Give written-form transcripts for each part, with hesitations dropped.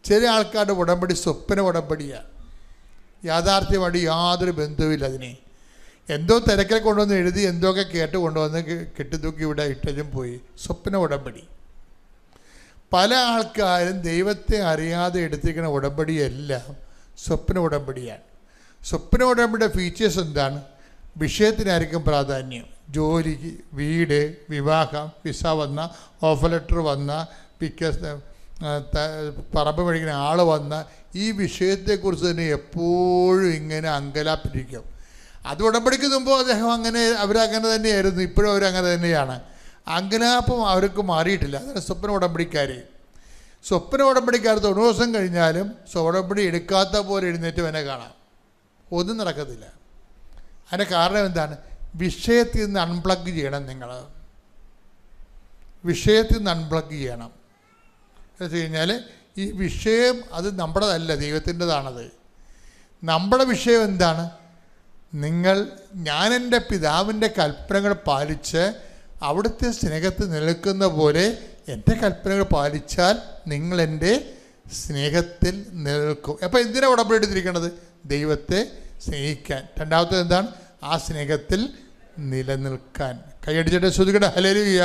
ചില ആൾക്കാരുടെ ഉടമ്പടി സ്വപ്ന ഉടമ്പടിയാണ്. യാഥാർത്ഥ്യമായിട്ട് യാതൊരു ബന്ധവുമില്ല. അതിനെ എന്തോ തിരക്കിൽ കൊണ്ടുവന്ന് എഴുതി എന്തൊക്കെ കേട്ട് കൊണ്ടുവന്ന് കെട്ടിത്തൂക്കി ഇവിടെ ഇട്ടും പോയി. സ്വപ്ന ഉടമ്പടി. പല ആൾക്കാരും ദൈവത്തെ അറിയാതെ എടുത്തിരിക്കുന്ന ഉടമ്പടിയെല്ലാം സ്വപ്ന ഉടമ്പടിയാണ്. സ്വപ്ന ഉടമ്പടിയുടെ ഫീച്ചേഴ്സ് എന്താണ്? വിഷയത്തിനായിരിക്കും പ്രാധാന്യം. ജോലിക്ക്, വീട്, വിവാഹം, വിസ വന്ന, ഓഫർ ലെറ്റർ വന്ന, പറമ്പ് മേടിക്കുന്ന ആൾ വന്ന, ഈ വിഷയത്തെക്കുറിച്ച് തന്നെ എപ്പോഴും ഇങ്ങനെ അങ്കലാപ്പിരിക്കും. അത് ഉടമ്പടിക്ക് മുമ്പ് അവരങ്ങനെ തന്നെയായിരുന്നു, ഇപ്പോഴും അവരങ്ങനെ തന്നെയാണ്. അങ്കലാപ്പം അവർക്ക് മാറിയിട്ടില്ല. അതാണ് സ്വപ്ന ഉടമ്പടിക്കാർ. സ്വപ്ന ഉടമ്പടിക്കാർ 90 ദിവസം കഴിഞ്ഞാലും ഉടമ്പടി എടുക്കാത്ത പോലെ എഴുന്നേറ്റ് തന്നെ കാണാം. ഒന്നും നടക്കത്തില്ല. അതിൻ്റെ കാരണം എന്താണ്? വിഷയത്തിൽ നിന്ന് അൺപ്ലഗ് ചെയ്യണം. നിങ്ങൾ വിഷയത്തിൽ നിന്ന് അൺപ്ലഗ് ചെയ്യണം. എന്ന് വെച്ച് കഴിഞ്ഞാൽ ഈ വിഷയം അത് നമ്മുടേതല്ല, ദൈവത്തിൻ്റെതാണത്. നമ്മുടെ വിഷയം എന്താണ്? ഞാൻ എൻ്റെ പിതാവിൻ്റെ കൽപ്പനകൾ പാലിച്ച് അവിടുത്തെ സ്നേഹത്തിൽ നിൽക്കുന്ന പോലെ എൻ്റെ കൽപ്പനകൾ പാലിച്ചാൽ നിങ്ങൾ എൻ്റെ സ്നേഹത്തിൽ നിലനിൽക്കും. അപ്പോൾ എന്തിനാണ് ഉടമ്പടി എടുത്തിരിക്കുന്നത്? ദൈവത്തെ സ്നേഹിക്കാൻ. രണ്ടാമത്തേത് എന്താണ്? ആ സ്നേഹത്തിൽ നിലനിൽക്കാൻ. കൈയടിച്ചിട്ട് ശ്രുതികട ഹല്ലേലൂയ.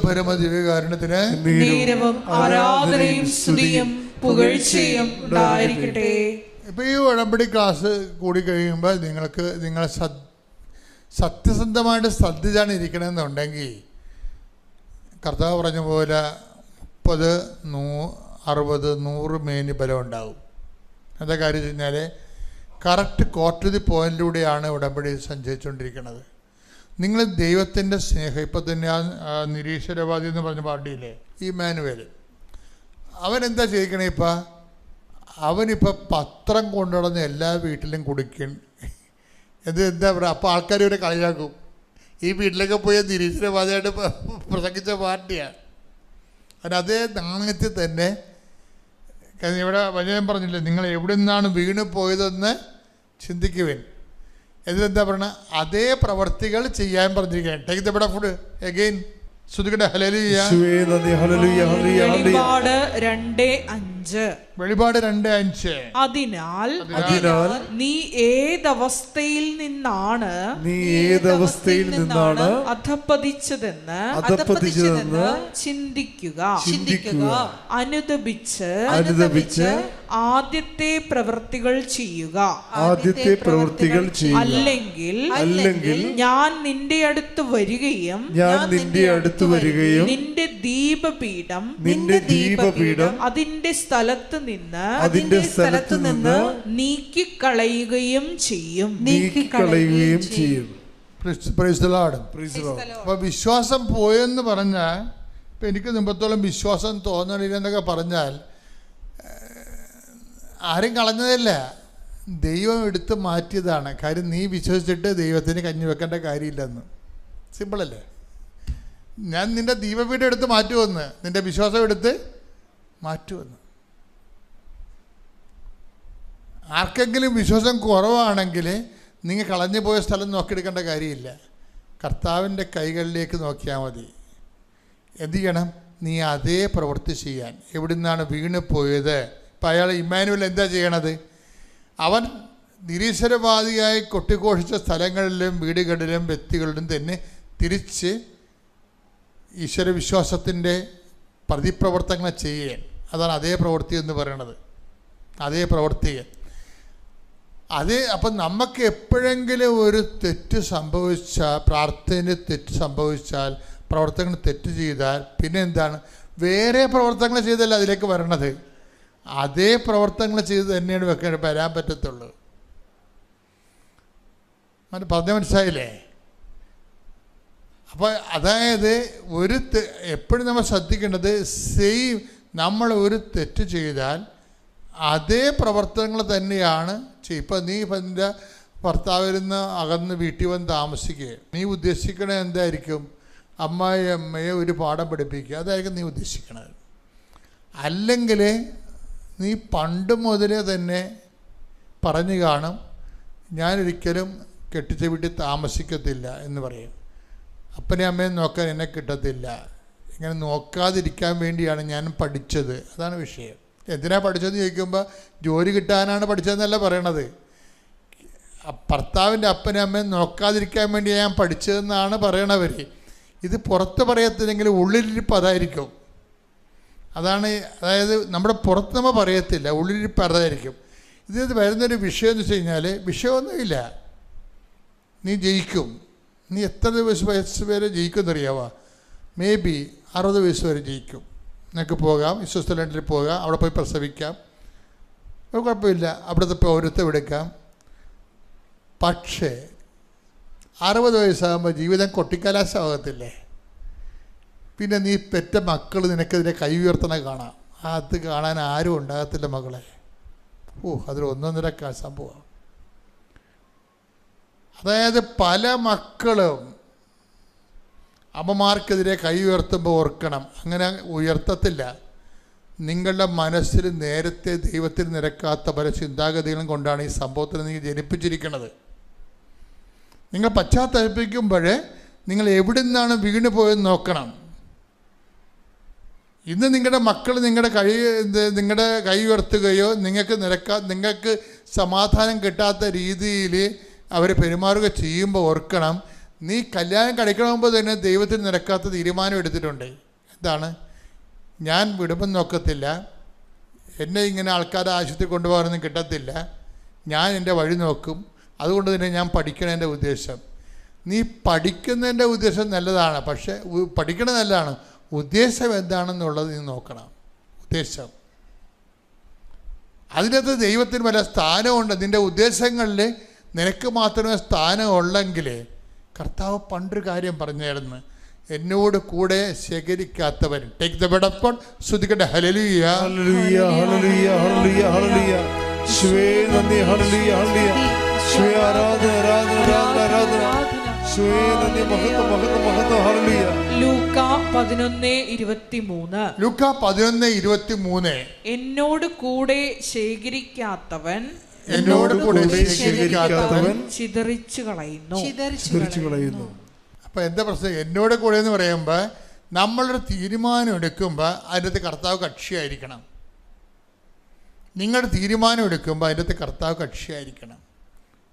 പരമദിവ്യകാരുണ്യത്തിന് നേരവും ആരാധനയും സ്തുതിയും പുകഴ്ചയും ഉണ്ടായിരിക്കട്ടെ. ഇപ്പോൾ ഈ ഉടമ്പടി ക്ലാസ് കൂടി കഴിയുമ്പോൾ നിങ്ങൾ സത്യസന്ധമായിട്ട് ശ്രദ്ധിച്ചാണ് ഇരിക്കണമെന്നുണ്ടെങ്കിൽ കർത്താവ് പറഞ്ഞ പോലെ 30, 60, 100 മേനി ബലം ഉണ്ടാവും. എന്താ കാര്യം വെച്ച് കഴിഞ്ഞാൽ കറക്റ്റ് കോർട്ട് ദി പോയിന്റിലൂടെയാണ് ഉടമ്പടി സഞ്ചരിച്ചുകൊണ്ടിരിക്കുന്നത്. നിങ്ങൾ ദൈവത്തിൻ്റെ സ്നേഹം, ഇപ്പം തന്നെ ആ നിരീശ്വരവാദി എന്ന് പറഞ്ഞ പാർട്ടിയില്ലേ, ഇമ്മാനുവേൽ, അവനെന്താ ചെയ്യിക്കണേ? അവനിപ്പോൾ പത്രം കൊണ്ടുനടന്ന് എല്ലാ വീട്ടിലും കുടിക്കും. എന്താ പറയുക? അപ്പോൾ ആൾക്കാർ ഇവരെ കളിയാക്കും. ഈ വീട്ടിലൊക്കെ പോയി നിരീശ്വരവാദിയായിട്ട് പ്രസംഗിച്ച പാർട്ടിയാണ്. അതേ നാണയത്തിൽ തന്നെ ഇവിടെ വചനം പറഞ്ഞില്ലേ, നിങ്ങൾ എവിടെ നിന്നാണ് വീണ് പോയതെന്ന് ചിന്തിക്കുവേൻ. എന്നിട്ടെന്താ പറയണ? അതേ പ്രവർത്തികൾ ചെയ്യാൻ പറഞ്ഞിരിക്കുകയാണ്. Take the bread of food again. ശ്രുതികട ഹല്ലേലൂയ. വെളിപാട് 2:5. വെളിപാട് 2:5. അതിനാൽ നീ ഏതവസ്ഥയിൽ നിന്നാണ് അധപ്പതിച്ചതെന്ന് ചിന്തിക്കുക. അനുദപിച്ച് ആദ്യത്തെ പ്രവൃത്തികൾ ചെയ്യുക. അല്ലെങ്കിൽ ഞാൻ നിന്റെ അടുത്ത് വരികയും നിന്റെ ദീപപീഠം അതിന്റെ സ്ഥലത്ത് നിന്ന് നീക്കിക്കളയുകയും ചെയ്യും. അപ്പൊ വിശ്വാസം പോയെന്ന് പറഞ്ഞാൽ, ഇപ്പം എനിക്ക് മുമ്പത്തോളം വിശ്വാസം തോന്നണില്ലെന്നൊക്കെ പറഞ്ഞാൽ ആരും കളഞ്ഞതല്ല, ദൈവം എടുത്ത് മാറ്റിയതാണ്. കാര്യം നീ വിശ്വസിച്ചിട്ട് ദൈവത്തിന് കഞ്ഞി വെക്കേണ്ട കാര്യമില്ലെന്ന്. സിമ്പിളല്ലേ? ഞാൻ നിന്റെ ദീപപീഠം എടുത്ത് മാറ്റുമെന്ന്, നിന്റെ വിശ്വാസം എടുത്ത് മാറ്റുമെന്ന്. ആർക്കെങ്കിലും വിശ്വാസം കുറവാണെങ്കിൽ നിങ്ങൾ കളഞ്ഞു പോയ സ്ഥലം നോക്കിയെടുക്കേണ്ട കാര്യമില്ല. കർത്താവിൻ്റെ കൈകളിലേക്ക് നോക്കിയാൽ മതി. എന്ത് ചെയ്യണം? നീ അതേ പ്രവൃത്തി ചെയ്യാൻ. എവിടെ നിന്നാണ് വീണ് പോയത്? ഇപ്പം അയാൾ ഇമ്മാനുവേൽ എന്താ ചെയ്യണത്? അവൻ നിരീശ്വരവാദിയായി കൊട്ടിഘോഷിച്ച സ്ഥലങ്ങളിലും വീടുകളിലും വ്യക്തികളിലും തന്നെ തിരിച്ച് ഈശ്വരവിശ്വാസത്തിൻ്റെ പ്രതിപ്രവർത്തനങ്ങൾ ചെയ്യാൻ, അതാണ് അതേ പ്രവൃത്തി എന്ന് പറയുന്നത്. അതേ പ്രവൃത്തി അപ്പം നമുക്ക് എപ്പോഴെങ്കിലും ഒരു തെറ്റ് സംഭവിച്ചാൽ, പ്രാർത്ഥനയിൽ തെറ്റ് സംഭവിച്ചാൽ, പ്രവർത്തനങ്ങൾ തെറ്റ് ചെയ്താൽ, പിന്നെ എന്താണ്, വേറെ പ്രവർത്തനങ്ങൾ ചെയ്തല്ല അതിലേക്ക് വരണത്, അതേ പ്രവർത്തനങ്ങൾ ചെയ്ത് തന്നെയാണ് വരാൻ പറ്റത്തുള്ളൂ. പറഞ്ഞ മനസ്സിലായില്ലേ? അപ്പോൾ അതായത് എപ്പോഴും നമ്മൾ ശ്രദ്ധിക്കേണ്ടത്, നമ്മൾ ഒരു തെറ്റ് ചെയ്താൽ അതേ പ്രവർത്തനങ്ങൾ തന്നെയാണ് ഇപ്പം നീ നിൻ്റെ ഭർത്താവിൽ നിന്ന് അകന്ന് വീട്ടിൽ വന്ന് താമസിക്കുക, നീ ഉദ്ദേശിക്കണത് എന്തായിരിക്കും? അമ്മയെ ഒരു പാഠം പഠിപ്പിക്കുക, അതായിരിക്കും നീ ഉദ്ദേശിക്കണത്. അല്ലെങ്കിൽ നീ പണ്ട് മുതലേ തന്നെ പറഞ്ഞു കാണും, ഞാനൊരിക്കലും കെട്ടിച്ച വീട്ടിൽ താമസിക്കത്തില്ല എന്ന് പറയും. അപ്പനെ അമ്മയെ നോക്കാൻ എന്നെ കിട്ടത്തില്ല, ഇങ്ങനെ നോക്കാതിരിക്കാൻ വേണ്ടിയാണ് ഞാൻ പഠിച്ചത്. അതാണ് വിഷയം. എന്തിനാണ് പഠിച്ചതെന്ന് ചോദിക്കുമ്പോൾ ജോലി കിട്ടാനാണ് പഠിച്ചതെന്നല്ല പറയണത്. ഭർത്താവിൻ്റെ അപ്പനെ അമ്മയെ നോക്കാതിരിക്കാൻ വേണ്ടി ഞാൻ പഠിച്ചതെന്നാണ് പറയണവർ. ഇത് പുറത്ത് പറയത്തില്ലെങ്കിൽ ഉള്ളിലിരിപ്പ് അതായിരിക്കും. അതായത് നമ്മുടെ പുറത്ത് നമ്മൾ പറയത്തില്ല, ഉള്ളിലിരിപ്പ് അതായിരിക്കും. ഇതിനകത്ത് വരുന്നൊരു വിഷയം എന്ന് വെച്ച് കഴിഞ്ഞാൽ, വിഷയമൊന്നുമില്ല, നീ ജയിക്കും. നീ എത്ര വയസ്സ് വരെ ജയിക്കുമെന്നറിയാവോ? മേ ബി 60 വയസ്സ് വരെ ജയിക്കും. നിനക്ക് പോകാം, സ്വിറ്റ്സർലൻഡിൽ പോകാം, അവിടെ പോയി പ്രസവിക്കാം, കുഴപ്പമില്ല, അവിടുത്തെ പൗരത്വം എടുക്കാം. പക്ഷേ 60 വയസ്സാകുമ്പോൾ ജീവിതം കൊട്ടിക്കലാശമാകത്തില്ലേ? പിന്നെ നീ പെറ്റ മക്കൾ നിനക്കെതിരെ കൈ ഉയർത്തണ കാണാം. അത് കാണാൻ ആരും ഉണ്ടാകത്തില്ല മകളെ. അതിൽ ഒന്നൊന്നര സംഭവം. അതായത് പല മക്കളും അമ്മമാർക്കെതിരെ കൈ ഉയർത്തുമ്പോൾ ഓർക്കണം, അങ്ങനെ ഉയർത്തത്തില്ല. നിങ്ങളുടെ മനസ്സിൽ നേരത്തെ ദൈവത്തിൽ നിരക്കാത്ത പല ചിന്താഗതികളും കൊണ്ടാണ് ഈ സംഭവത്തിൽ നീ ജനിപ്പിച്ചിരിക്കുന്നത്. നിങ്ങൾ പശ്ചാത്തലപ്പിക്കുമ്പോൾ നിങ്ങൾ എവിടെ നിന്നാണ് വീണ് പോയെന്ന് നോക്കണം. ഇന്ന് നിങ്ങളുടെ മക്കൾ നിങ്ങളുടെ കൈ ഉയർത്തുകയോ നിങ്ങൾക്ക് സമാധാനം കിട്ടാത്ത രീതിയിൽ അവർ പെരുമാറുക ചെയ്യുമ്പോൾ ഓർക്കണം, നീ കല്യാണം കഴിക്കണമെമ്പോൾ തന്നെ ദൈവത്തിന് നിരക്കാത്ത തീരുമാനം എടുത്തിട്ടുണ്ട്. എന്താണ്? ഞാൻ വിടുമ്പം നോക്കത്തില്ല, എന്നെ ഇങ്ങനെ ആൾക്കാരെ ആശുപത്രി കൊണ്ടുപോകാനൊന്നും കിട്ടത്തില്ല, ഞാൻ എൻ്റെ വഴി നോക്കും, അതുകൊണ്ട് തന്നെ ഞാൻ പഠിക്കണതിൻ്റെ ഉദ്ദേശം. നീ പഠിക്കുന്നതിൻ്റെ ഉദ്ദേശം നല്ലതാണ്, പക്ഷേ പഠിക്കണത് നല്ലതാണ്, ഉദ്ദേശം എന്താണെന്നുള്ളത് നീ നോക്കണം. ഉദ്ദേശം അതിനകത്ത് ദൈവത്തിന് വല്ല സ്ഥാനമുണ്ട്. നിൻ്റെ ഉദ്ദേശങ്ങളിൽ നിനക്ക് മാത്രമേ സ്ഥാനമുള്ളെങ്കിൽ, കർത്താവ് പണ്ടൊരു കാര്യം പറഞ്ഞായിരുന്നു, എന്നോട് കൂടെ ശേഖരിക്കാത്തവൻ. Take the word of God. ശ്രുതിക്കട്ടെ. ഹല്ലേലൂയ ഹല്ലേലൂയ ഹല്ലേലൂയ ഹല്ലേലൂയ ഹല്ലേലൂയ. യേശുവേ നന്ദി. ഹല്ലേലൂയ ഹല്ലേലൂയ. യേശുവേ ആരാധന ആരാധന ആരാധന. യേശുവേ നന്ദി. മഹത്വം മഹത്വം മഹത്വം. ഹല്ലേലൂയ. ലൂക്ക 11:23. ലൂക്ക 11:23. എന്നോട് കൂടെ ശേഖരിക്കാത്തവൻ ചിതറിച്ചു കളയുന്നു. അപ്പം എന്താ പ്രശ്നം? എന്നോട് കൂടെ എന്ന് പറയുമ്പോൾ നമ്മളൊരു തീരുമാനം എടുക്കുമ്പോൾ അതിൻ്റെ കർത്താവ് കക്ഷിയായിരിക്കണം. നിങ്ങളുടെ തീരുമാനം എടുക്കുമ്പോൾ അതിൻ്റെ കർത്താവ് കക്ഷിയായിരിക്കണം.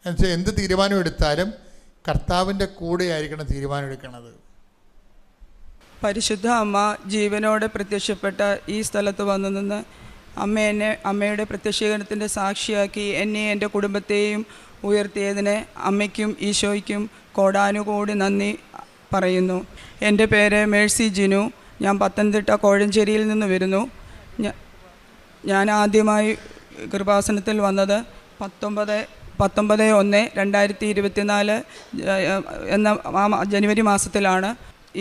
എന്നുവെച്ചാൽ എന്ത് തീരുമാനം എടുത്താലും കർത്താവിൻ്റെ കൂടെ ആയിരിക്കണം തീരുമാനം എടുക്കുന്നത്. പരിശുദ്ധ അമ്മ ജീവനോടെ പ്രത്യക്ഷപ്പെട്ട ഈ സ്ഥലത്ത് വന്നു നിന്ന് അമ്മയുടെ പ്രത്യക്ഷീകരണത്തിൻ്റെ സാക്ഷിയാക്കി എന്നെയും എൻ്റെ കുടുംബത്തെയും ഉയർത്തിയതിന് അമ്മയ്ക്കും ഈശോയ്ക്കും കോടാനുകോടി നന്ദി പറയുന്നു. എൻ്റെ പേര് മേഴ്സി ജിനു. ഞാൻ പത്തനംതിട്ട കോഴഞ്ചേരിയിൽ നിന്ന് വരുന്നു. ഞാൻ ആദ്യമായി കൃപാസനത്തിൽ വന്നത് 19/1/2024 എന്ന ജനുവരി മാസത്തിലാണ്.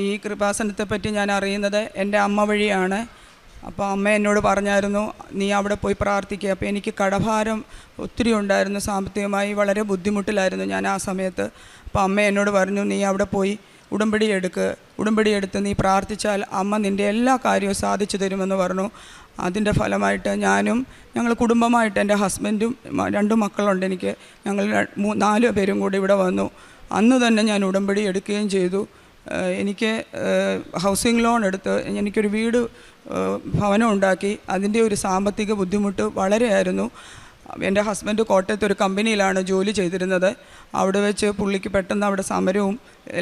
ഈ കൃപാസനത്തെപ്പറ്റി ഞാൻ അറിയുന്നത് എൻ്റെ അമ്മ വഴിയാണ്. അപ്പോൾ അമ്മ എന്നോട് പറഞ്ഞായിരുന്നു, നീ അവിടെ പോയി പ്രാർത്ഥിക്കുക. അപ്പോൾ എനിക്ക് കടഭാരം ഒത്തിരി ഉണ്ടായിരുന്നു, സാമ്പത്തികമായി വളരെ ബുദ്ധിമുട്ടിലായിരുന്നു ഞാൻ ആ സമയത്ത്. അപ്പോൾ അമ്മ എന്നോട് പറഞ്ഞു, നീ അവിടെ പോയി ഉടമ്പടി എടുത്ത് നീ പ്രാർത്ഥിച്ചാൽ അമ്മ നിൻ്റെ എല്ലാ കാര്യവും സാധിച്ചു തരുമെന്ന് പറഞ്ഞു. അതിൻ്റെ ഫലമായിട്ട് ഞങ്ങൾ കുടുംബമായിട്ട്, എൻ്റെ ഹസ്ബൻഡും 2 മക്കളുണ്ട് എനിക്ക്, ഞങ്ങൾ 4 പേരും കൂടി ഇവിടെ വന്നു. അന്ന് തന്നെ ഞാൻ ഉടമ്പടി എടുക്കുകയും ചെയ്തു. എനിക്ക് ഹൗസിംഗ് ലോൺ എടുത്ത് എനിക്കൊരു ഭവനം ഉണ്ടാക്കി. അതിൻ്റെ ഒരു സാമ്പത്തിക ബുദ്ധിമുട്ട് വളരെയായിരുന്നു. എൻ്റെ ഹസ്ബൻഡ് കോട്ടയത്ത് ഒരു കമ്പനിയിലാണ് ജോലി ചെയ്തിരുന്നത്. അവിടെ വെച്ച് പുള്ളിക്ക് പെട്ടെന്ന് അവിടെ സമരവും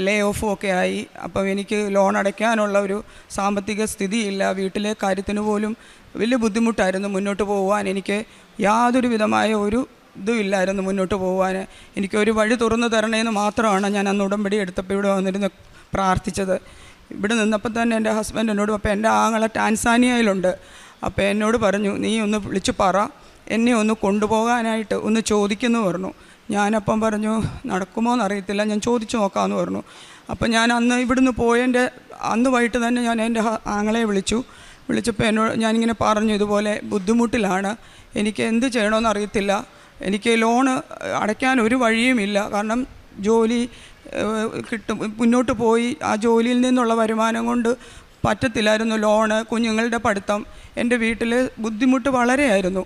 ലേ ഓഫും ഒക്കെ ആയി. അപ്പം എനിക്ക് ലോൺ അടയ്ക്കാനുള്ള ഒരു സാമ്പത്തിക സ്ഥിതിയില്ല. വീട്ടിലെ കാര്യത്തിന് പോലും വലിയ ബുദ്ധിമുട്ടായിരുന്നു മുന്നോട്ട് പോകുവാൻ. എനിക്ക് യാതൊരു വിധമായ ഒരു ഇതും ഇല്ലായിരുന്നു മുന്നോട്ട് പോകുവാൻ. എനിക്കൊരു വഴി തുറന്നു തരണേന്ന് മാത്രമാണ് ഞാൻ അന്ന് ഉടമ്പടി എടുത്തപ്പോൾ ഇവിടെ വന്നിരുന്ന് പ്രാർത്ഥിച്ചത്. ഇവിടെ നിന്നപ്പോൾ തന്നെ എൻ്റെ ഹസ്ബൻഡ് എന്നോട്, അപ്പോൾ എൻ്റെ ആങ്ങളെ ടാൻസാനിയയിലുണ്ട്, അപ്പോൾ എന്നോട് പറഞ്ഞു, നീ ഒന്ന് വിളിച്ച് പറ, എന്നെ ഒന്ന് കൊണ്ടുപോകാനായിട്ട് ഒന്ന് ചോദിക്കുന്നു പറഞ്ഞു. ഞാനപ്പം പറഞ്ഞു, നടക്കുമോ എന്നറിയത്തില്ല, ഞാൻ ചോദിച്ചു നോക്കാമെന്ന് പറഞ്ഞു. അപ്പം ഞാൻ അന്ന് ഇവിടുന്ന് പോയതിൻ്റെ അന്ന് വൈകിട്ട് തന്നെ ഞാൻ എൻ്റെ ആങ്ങളെ വിളിച്ചപ്പോൾ എന്നോട് ഞാനിങ്ങനെ പറഞ്ഞു, ഇതുപോലെ ബുദ്ധിമുട്ടിലാണ്, എനിക്ക് എന്ത് ചെയ്യണമെന്ന് അറിയത്തില്ല, എനിക്ക് ലോണ് അടയ്ക്കാൻ ഒരു വഴിയുമില്ല, കാരണം ജോലി മുന്നോട്ട് പോയി ആ ജോലിയിൽ നിന്നുള്ള വരുമാനം കൊണ്ട് പറ്റത്തില്ലായിരുന്നു, ലോണ്, കുഞ്ഞുങ്ങളുടെ പഠിത്തം, എൻ്റെ വീട്ടിൽ ബുദ്ധിമുട്ട് വളരെയായിരുന്നു.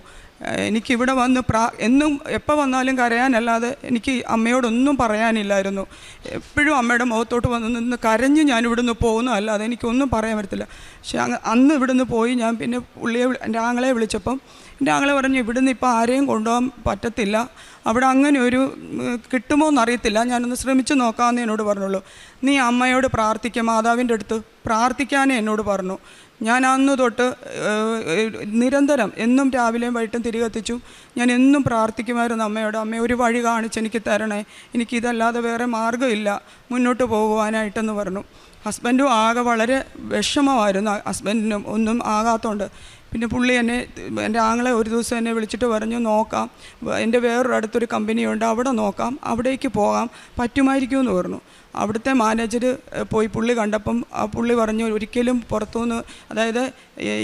എനിക്കിവിടെ വന്ന് എന്നും എപ്പോൾ വന്നാലും കരയാനല്ലാതെ എനിക്ക് അമ്മയോടൊന്നും പറയാനില്ലായിരുന്നു. എപ്പോഴും അമ്മയുടെ മുഖത്തോട്ട് വന്ന് നിന്ന് കരഞ്ഞ് ഞാനിവിടുന്ന് പോകുന്നതല്ലാതെ എനിക്കൊന്നും പറയാൻ പറ്റത്തില്ല. പക്ഷേ അന്ന് ഇവിടുന്ന് പോയി ഞാൻ പിന്നെ എൻ്റെ ആങ്ങളെ വിളിച്ചപ്പം എൻ്റെ ആങ്ങളെ പറഞ്ഞു, ഇവിടുന്ന് ഇപ്പോൾ ആരെയും കൊണ്ടുപോകാൻ പറ്റത്തില്ല, അവിടെ അങ്ങനെ ഒരു കിട്ടുമോ എന്നറിയത്തില്ല, ഞാനൊന്ന് ശ്രമിച്ച് നോക്കാമെന്ന് എന്നോട് പറഞ്ഞുള്ളൂ. നീ അമ്മയോട് പ്രാർത്ഥിക്കുക, മാതാവിൻ്റെ അടുത്ത് പ്രാർത്ഥിക്കാനേ എന്നോട് പറഞ്ഞു. ഞാൻ അന്ന് തൊട്ട് നിരന്തരം എന്നും രാവിലെയും വൈകിട്ടും തിരികെത്തിച്ചു ഞാൻ എന്നും പ്രാർത്ഥിക്കുമായിരുന്നു അമ്മയോട്, അമ്മ ഒരു വഴി കാണിച്ച് എനിക്ക് തരണേ, എനിക്കിതല്ലാതെ വേറെ മാർഗ്ഗമില്ല മുന്നോട്ട് പോകുവാനായിട്ടെന്ന് പറഞ്ഞു. ഹസ്ബൻഡും ആകെ വളരെ വിഷമമായിരുന്നു, ഹസ്ബൻഡിനും ഒന്നും ആകാത്തതുകൊണ്ട്. പിന്നെ പുള്ളി എൻ്റെ ആങ്ങളെ ഒരു ദിവസം എന്നെ വിളിച്ചിട്ട് പറഞ്ഞു, നോക്കാം, എൻ്റെ വേറൊരു അടുത്തൊരു കമ്പനിയുണ്ട്, അവിടെ നോക്കാം, അവിടേക്ക് പോകാം പറ്റുമായിരിക്കുമെന്ന് പറഞ്ഞു. അവിടുത്തെ മാനേജർ പോയി പുള്ളി കണ്ടപ്പം പുള്ളി പറഞ്ഞു, ഒരിക്കലും പുറത്തുനിന്ന്, അതായത്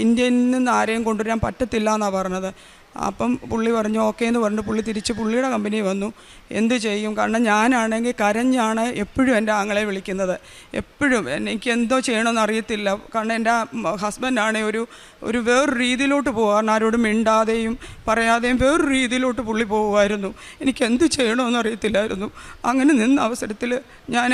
ഇന്ത്യയിൽ നിന്ന് ആരെയും കൊണ്ടുവരാൻ പറ്റത്തില്ല എന്നാണ് പറഞ്ഞത്. അപ്പം പുള്ളി പറഞ്ഞു ഓക്കേ എന്ന് പറഞ്ഞു. പുള്ളി തിരിച്ച് പുള്ളിയുടെ കമ്പനി വന്നു. എന്ത് ചെയ്യും, കാരണം ഞാനാണെങ്കിൽ കരഞ്ഞാണ് എപ്പോഴും എൻ്റെ ആങ്ങളെ വിളിക്കുന്നത്, എപ്പോഴും എനിക്ക് എന്തോ ചെയ്യണമെന്ന് അറിയത്തില്ല. കാരണം എൻ്റെ ഹസ്ബൻഡാണെങ്കിൽ ഒരു വേറൊരു രീതിയിലോട്ട് പോകാൻ, ആരോടും മിണ്ടാതെയും പറയാതെയും വേറൊരു രീതിയിലോട്ട് പുള്ളി പോകുമായിരുന്നു. എനിക്ക് എന്ത് ചെയ്യണമെന്ന് അറിയത്തില്ലായിരുന്നു. അങ്ങനെ നിന്ന അവസരത്തിൽ ഞാൻ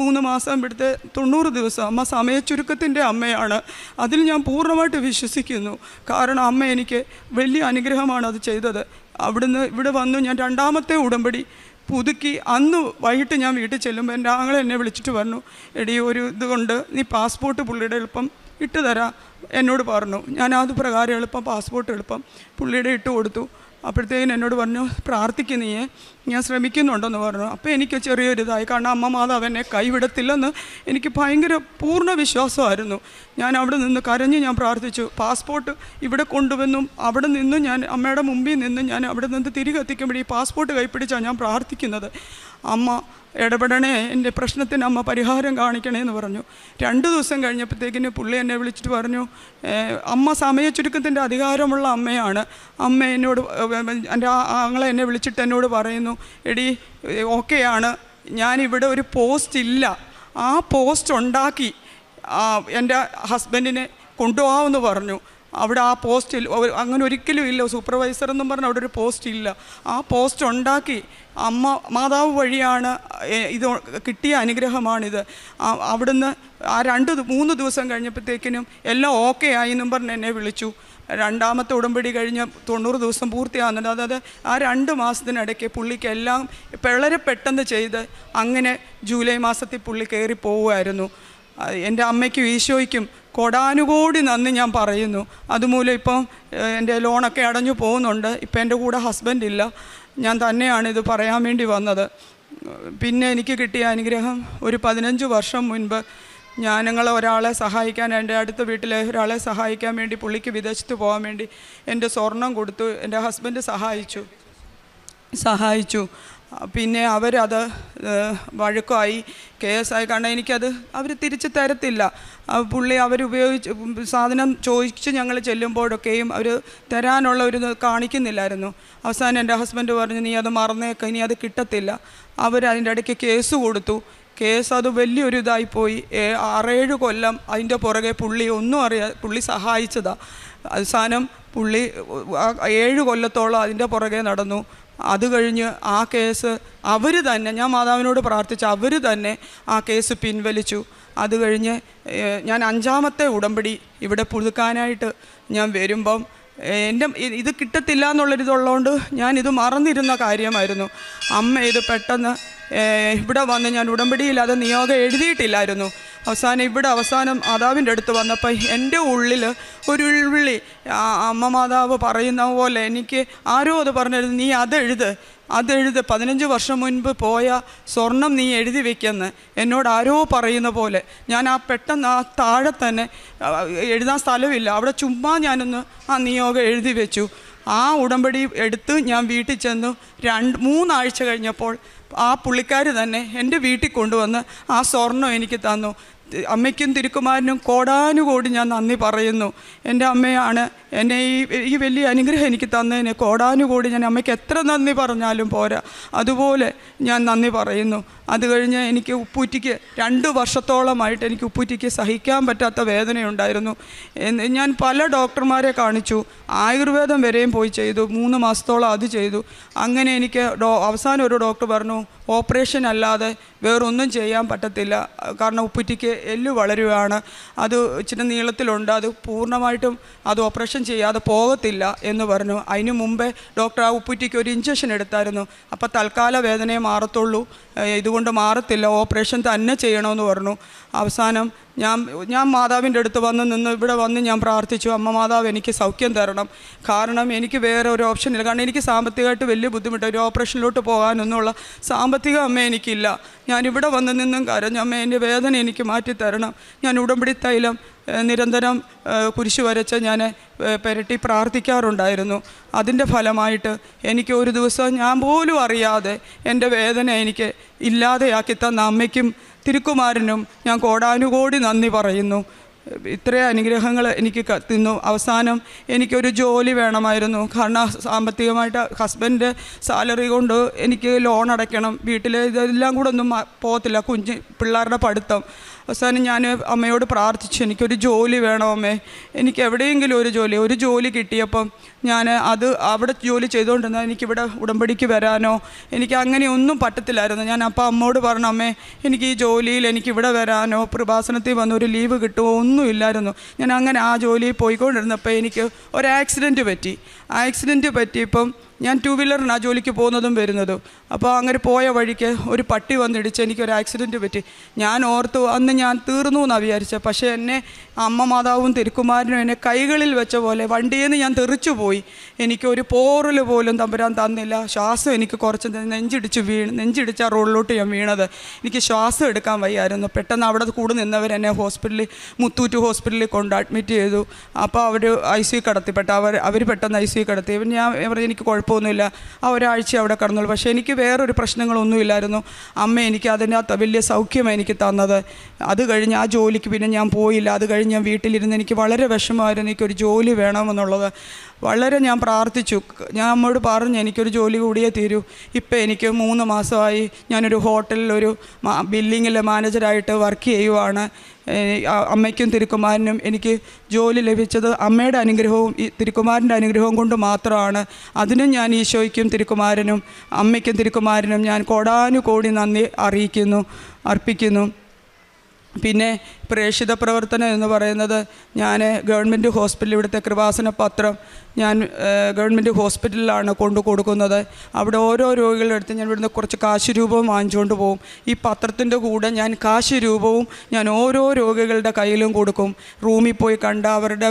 3 മാസം ഇവിടുത്തെ 90 ദിവസം, അമ്മ സമയച്ചുരുക്കത്തിൻ്റെ അമ്മയാണ്, അതിൽ ഞാൻ പൂർണ്ണമായിട്ട് വിശ്വസിക്കുന്നു. കാരണം അമ്മ എനിക്ക് വലിയ അനുഗ്രഹമാണ് അത് ചെയ്തത്. അവിടുന്ന് ഇവിടെ വന്നു ഞാൻ 2ാമത്തെ ഉടമ്പടി പുതുക്കി. അന്ന് വൈകിട്ട് ഞാൻ വീട്ടിൽ ചെല്ലുമ്പോൾ എൻ്റെ ആങ്ങളെ എന്നെ വിളിച്ചിട്ട് പറഞ്ഞു, എടി ഒരു ഇതുകൊണ്ട് നീ പാസ്പോർട്ട് പുള്ളിയുടെ എളുപ്പം ഇട്ട് തരാം എന്നോട് പറഞ്ഞു. ഞാൻ അത് പ്രകാരം എളുപ്പം പാസ്പോർട്ട് എളുപ്പം പുള്ളിയുടെ ഇട്ട് കൊടുത്തു. അപ്പോഴത്തേക്കും എന്നോട് പറഞ്ഞു, പ്രാർത്ഥിക്കുന്നേ, ഞാൻ ശ്രമിക്കുന്നുണ്ടെന്ന് പറഞ്ഞു. അപ്പോൾ എനിക്ക് ചെറിയൊരിതായി, കാരണം അമ്മ മാതാവ് എന്നെ കൈവിടത്തില്ലെന്ന് എനിക്ക് ഭയങ്കര പൂർണ്ണ വിശ്വാസമായിരുന്നു. ഞാൻ അവിടെ നിന്ന് കരഞ്ഞ് ഞാൻ പ്രാർത്ഥിച്ചു. പാസ്പോർട്ട് ഇവിടെ കൊണ്ടുവന്നും അവിടെ നിന്നും ഞാൻ അമ്മയുടെ മുമ്പിൽ നിന്ന് ഞാൻ അവിടെ നിന്ന് തിരികെ എത്തിക്കുമ്പോൾ ഈ പാസ്പോർട്ട് കൈപ്പിടിച്ചാണ് ഞാൻ പ്രാർത്ഥിക്കുന്നത്. അമ്മ ഇടപെടണേ, എൻ്റെ പ്രശ്നത്തിന് അമ്മ പരിഹാരം കാണിക്കണേ എന്ന് പറഞ്ഞു. 2 ദിവസം കഴിഞ്ഞപ്പോഴത്തേക്കിന് പുള്ളി എന്നെ വിളിച്ചിട്ട് പറഞ്ഞു, അമ്മ സമയച്ചുരുക്കത്തിൻ്റെ അധികാരമുള്ള അമ്മയാണ്, അമ്മ എന്നോട്, എൻ്റെ ആങ്ങളെ എന്നെ വിളിച്ചിട്ട് എന്നോട് പറയുന്നു, എടി ഓക്കെയാണ്, ഞാനിവിടെ ഒരു പോസ്റ്റ് ഇല്ല, ആ പോസ്റ്റ് ഉണ്ടാക്കി എൻ്റെ ഹസ്ബൻഡിനെ കൊണ്ടുപോകാമെന്ന് പറഞ്ഞു. അവിടെ ആ പോസ്റ്റിൽ അങ്ങനെ ഒരിക്കലും ഇല്ല, സൂപ്പർവൈസർ എന്നും പറഞ്ഞ് അവിടെ ഒരു പോസ്റ്റ് ഇല്ല. ആ പോസ്റ്റ് ഉണ്ടാക്കി അമ്മ മാതാവ് വഴിയാണ് ഇത് കിട്ടിയ അനുഗ്രഹമാണിത്. അവിടുന്ന് ആ 2-3 ദിവസം കഴിഞ്ഞപ്പോഴത്തേക്കിനും എല്ലാം ഓക്കെ ആയി എന്നും പറഞ്ഞ് എന്നെ വിളിച്ചു. 2ാമത്തെ ഉടമ്പടി കഴിഞ്ഞ് 90 ദിവസം പൂർത്തിയാകുന്നുണ്ട്. അതായത് ആ 2 മാസത്തിനിടയ്ക്ക് പുള്ളിക്ക് എല്ലാം വളരെ പെട്ടെന്ന് ചെയ്ത് അങ്ങനെ ജൂലൈ മാസത്തിൽ പുള്ളി കയറി പോവുമായിരുന്നു. എൻ്റെ അമ്മയ്ക്കും ഈശോയ്ക്കും കോടാനുകോടി നന്ദി ഞാൻ പറയുന്നു. അതുമൂലം ഇപ്പം എൻ്റെ ലോണൊക്കെ അടഞ്ഞു പോകുന്നുണ്ട്. ഇപ്പം എൻ്റെ കൂടെ ഹസ്ബൻഡില്ല, ഞാൻ തന്നെയാണ് ഇത് പറയാൻ വേണ്ടി വന്നത്. പിന്നെ എനിക്ക് കിട്ടിയ അനുഗ്രഹം, ഒരു 15 വർഷം മുൻപ് ഞങ്ങൾ ഒരാളെ സഹായിക്കാൻ, എൻ്റെ അടുത്ത വീട്ടിലെ ഒരാളെ സഹായിക്കാൻ വേണ്ടി പുള്ളിക്ക് വിദേശത്ത് പോകാൻ വേണ്ടി എൻ്റെ സ്വർണം കൊടുത്തു. എൻ്റെ ഹസ്ബൻഡ് സഹായിച്ചു. പിന്നെ അവരത് വഴക്കായി, കേസായി. കാരണം എനിക്കത് അവർ തിരിച്ച് തരത്തില്ല. പുള്ളി അവരുപയോഗിച്ച് സാധനം ചോദിച്ച് ഞങ്ങൾ ചെല്ലുമ്പോഴൊക്കെയും അവർ തരാനുള്ള ഒരു കാണിക്കുന്നില്ലായിരുന്നു. അവസാനം എൻ്റെ ഹസ്ബൻഡ് പറഞ്ഞു, നീ അത് മറന്നേക്ക, ഇനി അത് കിട്ടത്തില്ല. അവരതിൻ്റെ ഇടയ്ക്ക് കേസ് കൊടുത്തു. കേസ് അത് വലിയൊരു ഇതായിപ്പോയി. 6-7 കൊല്ലം അതിൻ്റെ പുറകെ പുള്ളി സഹായിച്ചതാണ്. അവസാനം പുള്ളി 7 കൊല്ലത്തോളം അതിൻ്റെ പുറകെ നടന്നു. അത് കഴിഞ്ഞ് ആ കേസ് അവർ തന്നെ, ഞാൻ മാതാവിനോട് പ്രാർത്ഥിച്ച് അവർ തന്നെ ആ കേസ് പിൻവലിച്ചു. അത് കഴിഞ്ഞ് ഞാൻ 5ാമത്തെ ഉടമ്പടി ഇവിടെ പുതുക്കാനായിട്ട് ഞാൻ വരുമ്പം ഇത് കിട്ടത്തില്ല എന്നുള്ളൊരിതുള്ളതുകൊണ്ട് ഞാനിത് മറന്നിരുന്ന കാര്യമായിരുന്നു. അമ്മ ഇത് പെട്ടെന്ന് ഇവിടെ വന്ന് ഞാൻ ഉടമ്പടിയില്ലാതെ നിയോഗം എഴുതിയിട്ടില്ലായിരുന്നു. അവസാനം മാതാവിൻ്റെ അടുത്ത് വന്നപ്പോൾ എൻ്റെ ഉള്ളിൽ ഒരു ഉൾവിളി, അമ്മ മാതാവ് പറയുന്ന പോലെ എനിക്ക് ആരോ അത് പറഞ്ഞിരുന്നു, നീ അതെഴുത് 15 വർഷം മുൻപ് പോയ സ്വർണം നീ എഴുതി വെക്കെന്ന് എന്നോട് ആരോ പറയുന്ന പോലെ. ഞാൻ പെട്ടെന്ന് താഴെ തന്നെ, എഴുതാൻ സ്ഥലമില്ല, അവിടെ ചുമ്മാ ഞാനൊന്ന് നിയോഗം എഴുതി വെച്ചു. ഉടമ്പടി എടുത്ത് ഞാൻ വീട്ടിൽ ചെന്നു. 2-3 ആഴ്ച കഴിഞ്ഞപ്പോൾ പുള്ളിക്കാർ തന്നെ എൻ്റെ വീട്ടിൽ കൊണ്ടുവന്ന് സ്വർണം എനിക്ക് തന്നു. അമ്മയ്ക്കും തിരുക്കുമാരനും കോടാനുകോടി ഞാൻ നന്ദി പറയുന്നു. എൻ്റെ അമ്മയാണ് എന്നെ ഈ വലിയ അനുഗ്രഹം എനിക്ക് തന്നതിന് കോടാനുകോടി ഞാൻ അമ്മയ്ക്ക് എത്ര നന്ദി പറഞ്ഞാലും പോരാ, അതുപോലെ ഞാൻ നന്ദി പറയുന്നു. അത് കഴിഞ്ഞ് എനിക്ക് ഉപ്പൂറ്റിക്ക് 2 വർഷത്തോളമായിട്ട് എനിക്ക് ഉപ്പൂറ്റിക്ക് സഹിക്കാൻ പറ്റാത്ത വേദനയുണ്ടായിരുന്നു. ഞാൻ പല ഡോക്ടർമാരെ കാണിച്ചു, ആയുർവേദം വരെയും പോയി ചെയ്തു, 3 മാസത്തോളം അത് ചെയ്തു. അങ്ങനെ എനിക്ക് അവസാനം ഒരു ഡോക്ടർ പറഞ്ഞു, ഓപ്പറേഷൻ അല്ലാതെ വേറൊന്നും ചെയ്യാൻ പറ്റത്തില്ല, കാരണം ഉപ്പൂറ്റിക്ക് എല്ല് വളരുകയാണ്, അത് ഇച്ചിരി നീളത്തിലുണ്ട്, അത് പൂർണ്ണമായിട്ടും അത് ഓപ്പറേഷൻ ചെയ്യാതെ പോകത്തില്ല എന്ന് പറഞ്ഞു. അതിനു മുമ്പേ ഡോക്ടർ ഉപ്പൂറ്റിക്ക് ഒരു ഇഞ്ചക്ഷൻ എടുത്തായിരുന്നു. അപ്പോൾ തൽക്കാല വേദനയെ മാറത്തുള്ളൂ, ഇതുകൊണ്ട് മാറത്തില്ല, ഓപ്പറേഷൻ തന്നെ ചെയ്യണമെന്ന് പറഞ്ഞു. അവസാനം ഞാൻ മാതാവിൻ്റെ അടുത്ത് ഇവിടെ വന്ന് ഞാൻ പ്രാർത്ഥിച്ചു, അമ്മ മാതാവ് എനിക്ക് സൗഖ്യം തരണം, കാരണം എനിക്ക് വേറെ ഒരു ഓപ്ഷനില്ല, കാരണം എനിക്ക് സാമ്പത്തികമായിട്ട് വലിയ ബുദ്ധിമുട്ട്, ഒരു ഓപ്പറേഷനിലോട്ട് പോകാനൊന്നുള്ള സാമ്പത്തികം അമ്മ എനിക്കില്ല. ഞാനിവിടെ വന്ന് നിന്നും കരഞ്ഞു, അമ്മ എൻ്റെ വേദന എനിക്ക് മാറ്റിത്തരണം. ഞാൻ ഉടമ്പടി തൈലം നിരന്തരം കുരിശ് വരച്ച് ഞാൻ പുരട്ടി പ്രാർത്ഥിക്കാറുണ്ടായിരുന്നു. അതിൻ്റെ ഫലമായിട്ട് എനിക്ക് ഒരു ദിവസം ഞാൻ പോലും അറിയാതെ എൻ്റെ വേദന എനിക്ക് ഇല്ലാതെയാക്കി തന്ന അമ്മയ്ക്കും തിരുക്കുമാരനും ഞാൻ കോടാനുകോടി നന്ദി പറയുന്നു. ഇത്രയും അനുഗ്രഹങ്ങൾ എനിക്ക് തന്നു. അവസാനം എനിക്കൊരു ജോലി വേണമായിരുന്നു, കാരണം സാമ്പത്തികമായിട്ട് ഹസ്ബൻഡ് സാലറി കൊണ്ട് എനിക്ക് ലോൺ അടയ്ക്കണം, വീട്ടിൽ ഇതെല്ലാം കൂടെ ഒന്നും പോകത്തില്ല, പിള്ളേരുടെ പഠിത്തം. അവസാനം ഞാൻ അമ്മയോട് പ്രാർത്ഥിച്ചു, എനിക്കൊരു ജോലി വേണം അമ്മേ, എനിക്ക് എവിടെയെങ്കിലും ഒരു ജോലി കിട്ടിയപ്പം ഞാൻ അവിടെ ജോലി ചെയ്തുകൊണ്ടിരുന്നാൽ എനിക്കിവിടെ ഉടമ്പടിക്ക് വരാനോ എനിക്ക് അങ്ങനെയൊന്നും പറ്റത്തില്ലായിരുന്നു. ഞാൻ അപ്പോൾ അമ്മയോട് പറഞ്ഞു, അമ്മേ എനിക്ക് ഈ ജോലിയിൽ എനിക്കിവിടെ വരാനോ കൃപാസനത്തിൽ വന്നൊരു ലീവ് കിട്ടുമോ ഒന്നുമില്ലായിരുന്നു. ഞാൻ അങ്ങനെ ജോലിയിൽ പോയിക്കൊണ്ടിരുന്നപ്പോൾ എനിക്ക് ഒരു ആക്സിഡൻറ്റ് പറ്റിയപ്പം ഞാൻ 2 വീലറിനാണ് ജോലിക്ക് പോകുന്നതും വരുന്നതും. അപ്പോൾ അങ്ങനെ പോയ വഴിക്ക് ഒരു പട്ടി വന്നിടിച്ച് എനിക്കൊരു ആക്സിഡൻറ്റ് പറ്റി. ഞാൻ ഓർത്തു അന്ന് ഞാൻ തീർന്നു എന്നാണ് വിചാരിച്ചത്. പക്ഷേ എന്നെ അമ്മ മാതാവും തിരുക്കുമാരനും എന്നെ കൈകളിൽ വെച്ച പോലെ വണ്ടിയിൽ നിന്ന് ഞാൻ തെറിച്ചു പോയി. എനിക്കൊരു പോറൽ പോലും തമ്പുരാൻ തന്നില്ല. ശ്വാസം എനിക്ക് കുറച്ച് നെഞ്ചിടിച്ച റോഡിലോട്ട് ഞാൻ വീണത്. എനിക്ക് ശ്വാസം എടുക്കാൻ വയ്യായിരുന്നു. പെട്ടെന്ന് അവിടെ കൂടെ നിന്നവരെന്നെ മുത്തൂറ്റ് ഹോസ്പിറ്റലിൽ കൊണ്ട് അഡ്മിറ്റ് ചെയ്തു. അപ്പോൾ അവർ ICU കടത്തി. അവർ പെട്ടെന്ന് ICU കടത്തി. ഞാൻ എനിക്ക് കുഴപ്പമൊന്നുമില്ല, ഒരാഴ്ച അവിടെ കിടന്നുള്ളൂ. പക്ഷേ എനിക്ക് വേറൊരു പ്രശ്നങ്ങളൊന്നുമില്ലായിരുന്നു. അമ്മ എനിക്ക് അതിനകത്ത് വലിയ സൗഖ്യമാണ് എനിക്ക് തന്നത്. അത് കഴിഞ്ഞ് ജോലിക്ക് പിന്നെ ഞാൻ പോയില്ല. അത് കഴിഞ്ഞ് ഞാൻ വീട്ടിലിരുന്ന് എനിക്ക് വളരെ വിഷമമായിരുന്നു, എനിക്കൊരു ജോലി വേണമെന്നുള്ളത്. വളരെ ഞാൻ പ്രാർത്ഥിച്ചു. ഞാൻ അമ്മയോട് പറഞ്ഞു, എനിക്കൊരു ജോലി കൂടിയേ തീരൂ. ഇപ്പം എനിക്ക് 3 മാസമായി ഞാനൊരു ഹോട്ടലിൽ ഒരു ബില്ലിങ്ങിലെ മാനേജറായിട്ട് വർക്ക് ചെയ്യുവാണ്. അമ്മയ്ക്കും തിരുക്കുമാരനും എനിക്ക് ജോലി ലഭിച്ചത് അമ്മയുടെ അനുഗ്രഹവും തിരുക്കുമാരൻ്റെ അനുഗ്രഹവും കൊണ്ട് മാത്രമാണ്. അതിനും ഞാൻ ഈശോയ്ക്കും തിരുക്കുമാരനും അമ്മയ്ക്കും തിരുക്കുമാരനും ഞാൻ കോടാനുകോടി നന്ദി അർപ്പിക്കുന്നു. പിന്നെ പ്രേക്ഷിത പ്രവർത്തനം എന്ന് പറയുന്നത്, ഞാൻ ഗവൺമെൻറ് ഹോസ്പിറ്റൽ, ഇവിടുത്തെ കൃപാസന പത്രം ഞാൻ ഗവൺമെൻറ് ഹോസ്പിറ്റലിലാണ് കൊണ്ടു കൊടുക്കുന്നത്. അവിടെ ഓരോ രോഗികളുടെ അടുത്ത് ഞാൻ ഇവിടുന്ന് കുറച്ച് കാശ് രൂപവും വാങ്ങിച്ചുകൊണ്ട് പോകും. ഈ പത്രത്തിൻ്റെ കൂടെ ഞാൻ കാശ് രൂപവും ഞാൻ ഓരോ രോഗികളുടെ കയ്യിലും കൊടുക്കും. റൂമിൽ പോയി കണ്ട് അവരുടെ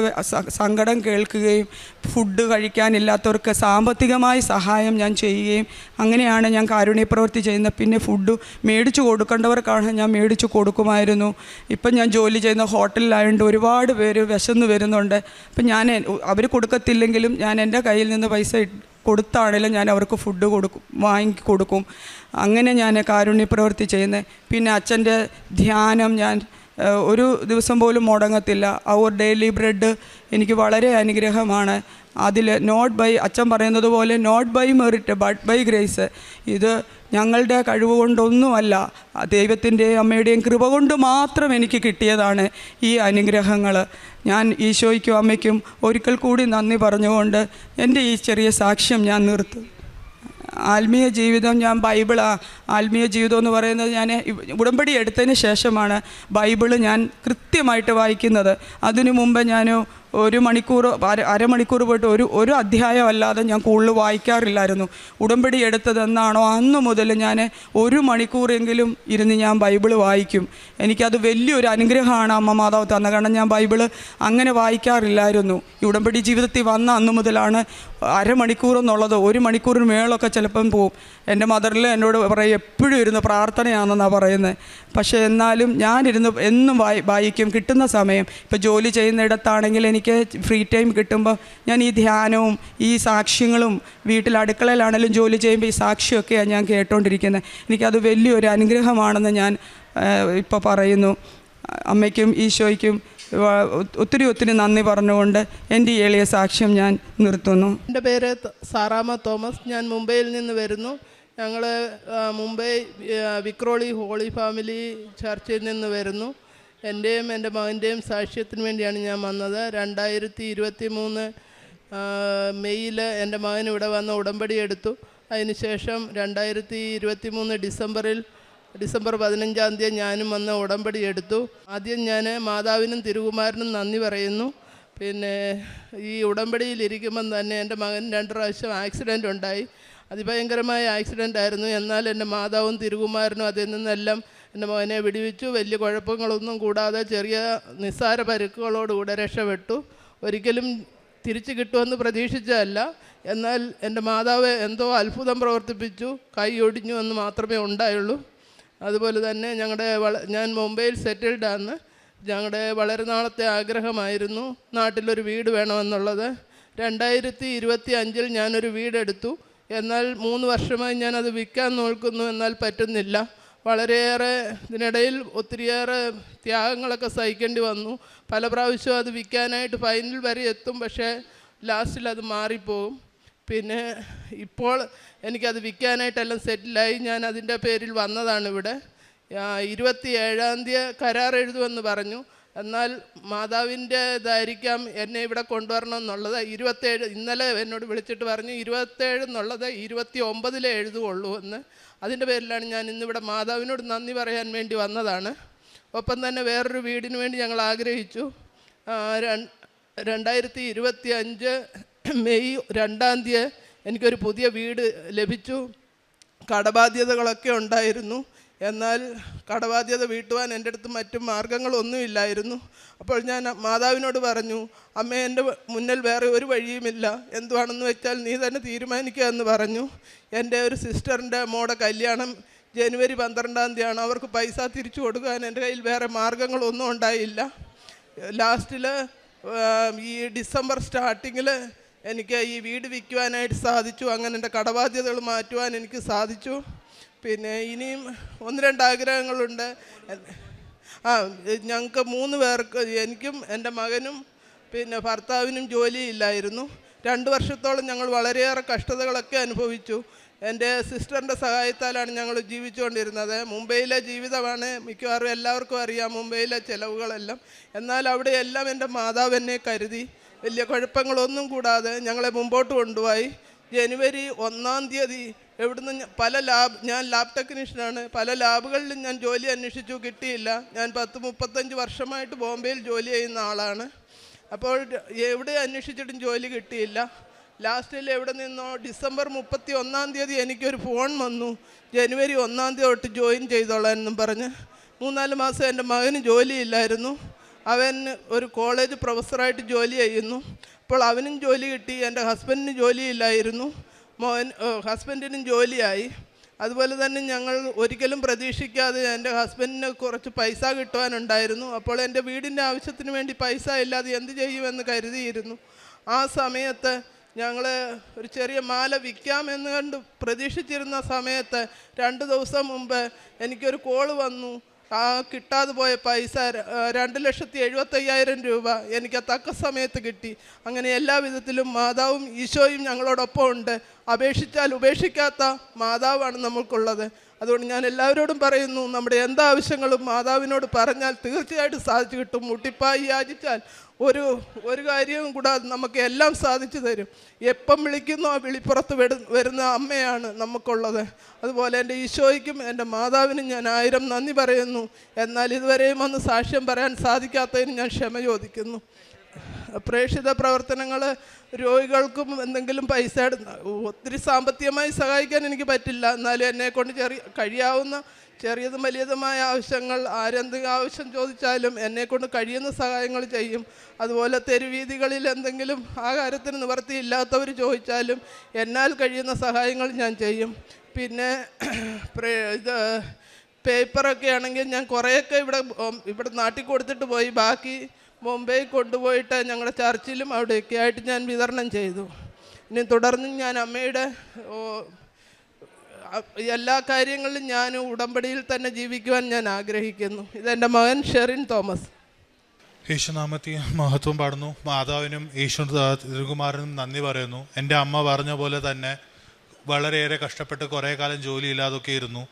സങ്കടം കേൾക്കുകയും ഫുഡ് കഴിക്കാനില്ലാത്തവർക്ക് സാമ്പത്തികമായി സഹായം ഞാൻ ചെയ്യുകയും അങ്ങനെയാണ് ഞാൻ കാരുണ്യപ്രവൃത്തി ചെയ്യുന്നത്. പിന്നെ ഫുഡ് മേടിച്ചു കൊടുക്കേണ്ടവർക്കാണ് ഞാൻ മേടിച്ചു കൊടുക്കുമായിരുന്നു. ഇപ്പം ഞാൻ ജോലി ചെയ്യുന്ന ഹോട്ടലിലായതുകൊണ്ട് ഒരുപാട് പേര് വിശന്ന് വരുന്നുണ്ട്. അപ്പം അവർ കൊടുക്കത്തില്ലെങ്കിലും ഞാൻ എൻ്റെ കയ്യിൽ നിന്ന് പൈസ കൊടുത്താണെങ്കിലും ഞാൻ അവർക്ക് ഫുഡ് വാങ്ങി കൊടുക്കും. അങ്ങനെ ഞാൻ കാരുണ്യപ്രവൃത്തി ചെയ്യുന്നത്. പിന്നെ അച്ഛൻ്റെ ധ്യാനം ഞാൻ ഒരു ദിവസം പോലും മുടങ്ങത്തില്ല. അവർ ഡെയിലി ബ്രെഡ് എനിക്ക് വളരെ അനുഗ്രഹമാണ്. അതിൽ അച്ഛൻ പറയുന്നത് പോലെ not by merit but by grace. ഇത് ഞങ്ങളുടെ കഴിവ് കൊണ്ടൊന്നുമല്ല, ദൈവത്തിൻ്റെയും അമ്മയുടെയും കൃപ കൊണ്ട് മാത്രം എനിക്ക് കിട്ടിയതാണ് ഈ അനുഗ്രഹങ്ങൾ. ഞാൻ ഈശോയ്ക്കും അമ്മയ്ക്കും ഒരിക്കൽ കൂടി നന്ദി പറഞ്ഞുകൊണ്ട് എൻ്റെ ഈ ചെറിയ സാക്ഷ്യം ഞാൻ നിർത്തും. ആത്മീയ ജീവിതം ഞാൻ ആത്മീയ ജീവിതം എന്ന് പറയുന്നത് ഞാൻ ഉടമ്പടി എടുത്തതിന് ശേഷമാണ് ബൈബിള് ഞാൻ കൃത്യമായിട്ട് വായിക്കുന്നത്. അതിനു മുമ്പ് ഞാൻ ഒരു മണിക്കൂർ അരമണിക്കൂർ പോയിട്ട് ഒരു അധ്യായം അല്ലാതെ ഞാൻ കൂടുതൽ വായിക്കാറില്ലായിരുന്നു. ഉടമ്പടി എടുത്തതെന്നാണോ അന്ന് മുതൽ ഞാൻ 1 മണിക്കൂറെങ്കിലും ഇരുന്ന് ഞാൻ ബൈബിള് വായിക്കും. എനിക്കത് വലിയൊരു അനുഗ്രഹമാണ് അമ്മ മാതാവ് തന്നത്. കാരണം ഞാൻ ബൈബിള് അങ്ങനെ വായിക്കാറില്ലായിരുന്നു. ഈ ഉടമ്പടി ജീവിതത്തിൽ വന്ന അന്ന് മുതലാണ് അരമണിക്കൂറെന്നുള്ളത് 1 മണിക്കൂറിന് മേളൊക്കെ ചിലപ്പം പോവും. എൻ്റെ മദറിൽ എന്നോട് പറയും എപ്പോഴും ഇരുന്ന് പ്രാർത്ഥനയാണെന്നാണ് പറയുന്നത്. പക്ഷേ എന്നാലും ഞാനിരുന്ന് എന്നും വായിക്കും കിട്ടുന്ന സമയം. ഇപ്പോൾ ജോലി ചെയ്യുന്നിടത്താണെങ്കിൽ എനിക്ക് ഫ്രീ ടൈം കിട്ടുമ്പോൾ ഞാൻ ഈ ധ്യാനവും ഈ സാക്ഷ്യങ്ങളും, വീട്ടിൽ അടുക്കളയിലാണെങ്കിലും ജോലി ചെയ്യുമ്പോൾ ഈ സാക്ഷ്യമൊക്കെയാണ് ഞാൻ കേട്ടോണ്ടിരിക്കുന്നത്. എനിക്കത് വലിയൊരു അനുഗ്രഹമാണെന്ന് ഞാൻ ഇപ്പോൾ പറയുന്നു. അമ്മയ്ക്കും ഈശോയ്ക്കും ഒത്തിരി നന്ദി പറഞ്ഞുകൊണ്ട് എൻ്റെ ഈ എളിയ സാക്ഷ്യം ഞാൻ നിർത്തുന്നു. എൻ്റെ പേര് സാറാമ്മ തോമസ്. ഞാൻ മുംബൈയിൽ നിന്ന് വരുന്നു. ഞങ്ങൾ മുംബൈ വിക്രോളി ഹോളി ഫാമിലി ചർച്ചിൽ നിന്ന് വരുന്നു. എൻ്റെയും എൻ്റെ മകൻ്റെയും സാക്ഷ്യത്തിന് വേണ്ടിയാണ് ഞാൻ വന്നത്. 2023 മെയ്യിൽ എൻ്റെ മകൻ ഇവിടെ വന്ന് ഉടമ്പടി എടുത്തു. അതിനുശേഷം 2023 ഡിസംബർ 15-ാം തീയതി ഞാനും വന്ന് ഉടമ്പടി എടുത്തു. ആദ്യം ഞാൻ മാതാവിനും തിരുകുമാരനും നന്ദി പറയുന്നു. പിന്നെ ഈ ഉടമ്പടിയിലിരിക്കുമ്പം തന്നെ എൻ്റെ മകൻ 2 പ്രാവശ്യം ആക്സിഡൻ്റ് ഉണ്ടായി. അതിഭയങ്കരമായ ആക്സിഡൻ്റ് ആയിരുന്നു. എന്നാൽ എൻ്റെ മാതാവും തിരുകുമാരനും അതിൽ നിന്നെല്ലാം എൻ്റെ മകനെ വിടുവിച്ചു. വലിയ കുഴപ്പങ്ങളൊന്നും കൂടാതെ ചെറിയ നിസ്സാര പരുക്കുകളോടുകൂടെ രക്ഷപ്പെട്ടു. ഒരിക്കലും തിരിച്ചു കിട്ടുമെന്ന് പ്രതീക്ഷിച്ചതല്ല. എന്നാൽ എൻ്റെ മാതാവ് എന്തോ അത്ഭുതം പ്രവർത്തിപ്പിച്ചു. കൈ ഒടിഞ്ഞു എന്ന് മാത്രമേ ഉണ്ടായുള്ളൂ. അതുപോലെ തന്നെ ഞാൻ മുംബൈയിൽ സെറ്റിൽഡാണ്. ഞങ്ങളുടെ വളരെ നാളത്തെ ആഗ്രഹമായിരുന്നു നാട്ടിലൊരു വീട് വേണമെന്നുള്ളത്. 2025 ഞാനൊരു വീടെടുത്തു. എന്നാൽ 3 വർഷമായി ഞാനത് വിൽക്കാൻ നോക്കുന്നു. എന്നാൽ പറ്റുന്നില്ല. വളരെയേറെ ഇതിനിടയിൽ ഒത്തിരിയേറെ ത്യാഗങ്ങളൊക്കെ സഹിക്കേണ്ടി വന്നു. പല പ്രാവശ്യവും അത് വിൽക്കാനായിട്ട് ഫൈനൽ വരെ എത്തും. പക്ഷേ ലാസ്റ്റിൽ അത് മാറിപ്പോവും. പിന്നെ ഇപ്പോൾ എനിക്കത് വിൽക്കാനായിട്ടെല്ലാം സെറ്റിലായി. ഞാൻ അതിൻ്റെ പേരിൽ വന്നതാണ് ഇവിടെ. 27-ാം തീയതി കരാർ എഴുതുമെന്ന് പറഞ്ഞു. എന്നാൽ മാതാവിൻ്റെ ഇതായിരിക്കാം എന്നെ ഇവിടെ കൊണ്ടുവരണമെന്നുള്ളത്. 27 ഇന്നലെ എന്നോട് വിളിച്ചിട്ട് പറഞ്ഞു 27 എന്നുള്ളത് 29 എഴുതുകയുള്ളൂ എന്ന്. അതിൻ്റെ പേരിലാണ് ഞാൻ ഇന്നിവിടെ മാതാവിനോട് നന്ദി പറയാൻ വേണ്ടി വന്നതാണ്. ഒപ്പം തന്നെ വേറൊരു വീടിന് വേണ്ടി ഞങ്ങൾ ആഗ്രഹിച്ചു. 2025 മെയ് 2-ാം തീയതി എനിക്കൊരു പുതിയ വീട് ലഭിച്ചു. കടബാധ്യതകളൊക്കെ ഉണ്ടായിരുന്നു. എന്നാൽ കടബാധ്യത വീട്ടുവാൻ എൻ്റെ അടുത്ത് മറ്റു മാർഗങ്ങളൊന്നുമില്ലായിരുന്നു. അപ്പോൾ ഞാൻ മാതാവിനോട് പറഞ്ഞു, അമ്മേ, എൻ്റെ മുന്നിൽ വേറെ ഒരു വഴിയുമില്ല, എന്തുവാണെന്ന് വെച്ചാൽ നീ തന്നെ തീരുമാനിക്കുക എന്ന് പറഞ്ഞു. എൻ്റെ ഒരു സിസ്റ്ററിൻ്റെ മോടെ കല്യാണം ജനുവരി 12-ാം തീയതിയാണ്. അവർക്ക് പൈസ തിരിച്ചു കൊടുക്കാൻ എൻ്റെ കയ്യിൽ വേറെ മാർഗങ്ങളൊന്നും ഉണ്ടായില്ല. ലാസ്റ്റിൽ ഈ ഡിസംബർ സ്റ്റാർട്ടിങ്ങിൽ എനിക്ക് ഈ വീട് വിൽക്കുവാനായിട്ട് സാധിച്ചു. അങ്ങനെ എൻ്റെ കടബാധ്യതകൾ മാറ്റുവാൻ എനിക്ക് സാധിച്ചു. പിന്നെ ഇനിയും 1-2 ആഗ്രഹങ്ങളുണ്ട്. ഞങ്ങൾക്ക് 3 പേർക്ക്, എനിക്കും എൻ്റെ മകനും പിന്നെ ഭർത്താവിനും ജോലിയില്ലായിരുന്നു. 2 വർഷത്തോളം ഞങ്ങൾ വളരെയേറെ കഷ്ടതകളൊക്കെ അനുഭവിച്ചു. എൻ്റെ സിസ്റ്ററിൻ്റെ സഹായത്താലാണ് ഞങ്ങൾ ജീവിച്ചുകൊണ്ടിരുന്നത്. മുംബൈയിലെ ജീവിതമാണ് മിക്കവാറും എല്ലാവർക്കും അറിയാം, മുംബൈയിലെ ചിലവുകളെല്ലാം. എന്നാൽ അവിടെയെല്ലാം എൻ്റെ മാതാവ് എന്നെ കരുതി. വലിയ കുഴപ്പങ്ങളൊന്നും കൂടാതെ ഞങ്ങളെ മുമ്പോട്ട് കൊണ്ടുപോയി. ജനുവരി 1-ാം തീയതി എവിടുന്ന് ഞാൻ ലാബ് ടെക്നീഷ്യനാണ്. പല ലാബുകളിലും ഞാൻ ജോലി അന്വേഷിച്ചു, കിട്ടിയില്ല. ഞാൻ 10-35 വർഷമായിട്ട് ബോംബെയിൽ ജോലി ചെയ്യുന്ന ആളാണ്. അപ്പോൾ എവിടെ അന്വേഷിച്ചിട്ടും ജോലി കിട്ടിയില്ല. ലാസ്റ്റിൽ എവിടെ നിന്നോ ഡിസംബർ 31-ാം തീയതി എനിക്കൊരു ഫോൺ വന്നു, ജനുവരി 1-ാം തീയതി തൊട്ട് ജോയിൻ ചെയ്തോളാമെന്നും പറഞ്ഞ്. 3-4 മാസം എൻ്റെ മകന് ജോലിയില്ലായിരുന്നു. അവൻ ഒരു കോളേജ് പ്രൊഫസറായിട്ട് ജോലി ചെയ്യുന്നു. അപ്പോൾ അവനും ജോലി കിട്ടി. എൻ്റെ ഹസ്ബൻഡിന് ജോലിയില്ലായിരുന്നു. ഹസ്ബൻഡിനും ജോലിയായി. അതുപോലെ തന്നെ ഞങ്ങൾ ഒരിക്കലും പ്രതീക്ഷിക്കാതെ എൻ്റെ ഹസ്ബൻഡിന് കുറച്ച് പൈസ കിട്ടുവാനുണ്ടായിരുന്നു. അപ്പോൾ എൻ്റെ വീടിൻ്റെ ആവശ്യത്തിന് വേണ്ടി പൈസ ഇല്ലാതെ എന്ത് ചെയ്യുമെന്ന് കരുതിയിരുന്നു. ആ സമയത്ത് ഞങ്ങൾ ഒരു ചെറിയ മാല വിൽക്കാമെന്ന് കണ്ട് പ്രതീക്ഷിച്ചിരുന്ന സമയത്ത് 2 ദിവസം മുമ്പ് എനിക്കൊരു കോള് വന്നു. ആ കിട്ടാതെ പോയ പൈസ 2,75,000 രൂപ എനിക്ക് തക്ക സമയത്ത് കിട്ടി. അങ്ങനെ എല്ലാ വിധത്തിലും മാതാവും ഈശോയും ഞങ്ങളോടൊപ്പം ഉണ്ട്. അപേക്ഷിച്ചാൽ ഉപേക്ഷിക്കാത്ത മാതാവാണ് നമ്മൾക്കുള്ളത്. അതുകൊണ്ട് ഞാൻ എല്ലാവരോടും പറയുന്നു, നമ്മുടെ എന്താവശ്യങ്ങളും മാതാവിനോട് പറഞ്ഞാൽ തീർച്ചയായിട്ടും സാധിച്ചു കിട്ടും. മുട്ടിപ്പായി യാചിച്ചാൽ ഒരു കാര്യവും കൂടാതെ നമുക്ക് എല്ലാം സാധിച്ചു തരും. എപ്പം വിളിക്കുന്നോ ആ വിളിപ്പുറത്ത് വരുന്ന അമ്മയാണ് നമുക്കുള്ളത്. അതുപോലെ എൻ്റെ ഈശോയ്ക്കും എൻ്റെ മാതാവിനും ഞാൻ 1000 നന്ദി പറയുന്നു. എന്നാൽ ഇതുവരെയും ഒന്ന് സാക്ഷ്യം പറയാൻ സാധിക്കാത്തതിന് ഞാൻ ക്ഷമ ചോദിക്കുന്നു. പ്രേക്ഷിത പ്രവർത്തനങ്ങൾ രോഗികൾക്കും എന്തെങ്കിലും പൈസ ഒത്തിരി സാമ്പത്തികമായി സഹായിക്കാൻ എനിക്ക് പറ്റില്ല. എന്നാലും എന്നെക്കൊണ്ട് കഴിയാവുന്ന ചെറിയതും വലിയതുമായ ആവശ്യങ്ങൾ, ആരെന്തെങ്കിലും ആവശ്യം ചോദിച്ചാലും എന്നെക്കൊണ്ട് കഴിയുന്ന സഹായങ്ങൾ ചെയ്യും. അതുപോലെ തെരുവീതികളിൽ എന്തെങ്കിലും ആഹാരത്തിന് നിവർത്തിയില്ലാത്തവർ ചോദിച്ചാലും എന്നാൽ കഴിയുന്ന സഹായങ്ങൾ ഞാൻ ചെയ്യും. പിന്നെ പേപ്പറൊക്കെ ആണെങ്കിൽ ഞാൻ കുറേയൊക്കെ ഇവിടെ നാട്ടിൽ കൊടുത്തിട്ട് പോയി, ബാക്കി മുംബൈ കൊണ്ടുപോയിട്ട് ഞങ്ങളുടെ ചർച്ചിലും അവിടെയൊക്കെ ആയിട്ട് ഞാൻ വിതരണം ചെയ്തു. ഇനി തുടർന്ന് ഞാൻ അമ്മയുടെ എല്ലാ കാര്യങ്ങളിലും ഞാൻ ഉടമ്പടിയിൽ തന്നെ ജീവിക്കുവാൻ ഞാൻ ആഗ്രഹിക്കുന്നു. ഇതെൻ്റെ മകൻ ഷെറിൻ തോമസ്. യേശുനാമത്തിൽ മഹത്വം പാടുന്നു. മാതാവിനും യേശു തിരുകുമാരനും നന്ദി പറയുന്നു. എൻ്റെ അമ്മ പറഞ്ഞ പോലെ തന്നെ വളരെയേറെ കഷ്ടപ്പെട്ട് കുറേ കാലം ജോലിയില്ലാതൊക്കെ ഇരുന്നു.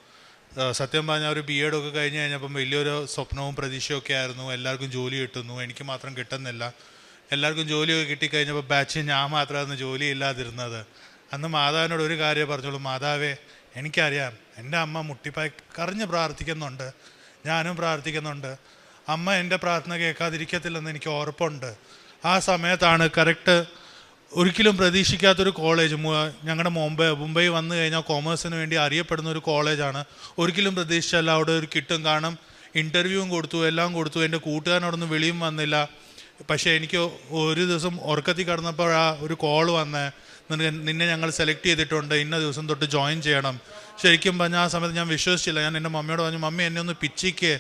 സത്യം പറഞ്ഞാൽ ഒരു BEd ഒക്കെ കഴിഞ്ഞ് കഴിഞ്ഞപ്പം വലിയൊരു സ്വപ്നവും പ്രതീക്ഷയൊക്കെ ആയിരുന്നു. എല്ലാവർക്കും ജോലി കിട്ടുന്നു, എനിക്ക് മാത്രം കിട്ടുന്നില്ല. എല്ലാവർക്കും ജോലിയൊക്കെ കിട്ടിക്കഴിഞ്ഞപ്പോൾ ബാച്ച് ഞാൻ മാത്രമായിരുന്നു ജോലി ഇല്ലാതിരുന്നത്. അന്ന് മാതാവിനോട് ഒരു കാര്യം പറഞ്ഞോളൂ, മാതാവേ എനിക്കറിയാം എൻ്റെ അമ്മ മുട്ടിപ്പായി കരഞ്ഞ് പ്രാർത്ഥിക്കുന്നുണ്ട്, ഞാനും പ്രാർത്ഥിക്കുന്നുണ്ട്. അമ്മ എൻ്റെ പ്രാർത്ഥന കേൾക്കാതിരിക്കത്തില്ലെന്ന് എനിക്ക് ഉറപ്പുണ്ട്. ആ സമയത്താണ് കറക്റ്റ് ഒരിക്കലും പ്രതീക്ഷിക്കാത്തൊരു കോളേജ്, ഞങ്ങളുടെ മുംബൈ വന്നു കഴിഞ്ഞാൽ കോമേഴ്സിന് വേണ്ടി അറിയപ്പെടുന്ന ഒരു കോളേജാണ്. ഒരിക്കലും പ്രതീക്ഷിച്ചല്ല അവിടെ ഒരു കിട്ടും. കാരണം ഇൻ്റർവ്യൂവും കൊടുത്തു, എല്ലാം കൊടുത്തു. എൻ്റെ കൂട്ടുകാരനോടൊന്നും വിളിയും വന്നില്ല. പക്ഷേ എനിക്ക് ഒരു ദിവസം ഉറക്കത്തിൽ കിടന്നപ്പോഴാ ഒരു കോൾ വന്നേ, നിന്നെ ഞങ്ങൾ സെലക്ട് ചെയ്തിട്ടുണ്ട്, ഇന്ന ദിവസം തൊട്ട് ജോയിൻ ചെയ്യണം. ശരിക്കും പറഞ്ഞാൽ ആ സമയത്ത് ഞാൻ വിശ്വസിച്ചില്ല. ഞാൻ എൻ്റെ മമ്മിയോട് പറഞ്ഞു, മമ്മി എന്നെ ഒന്ന് പിച്ചിക്ക്,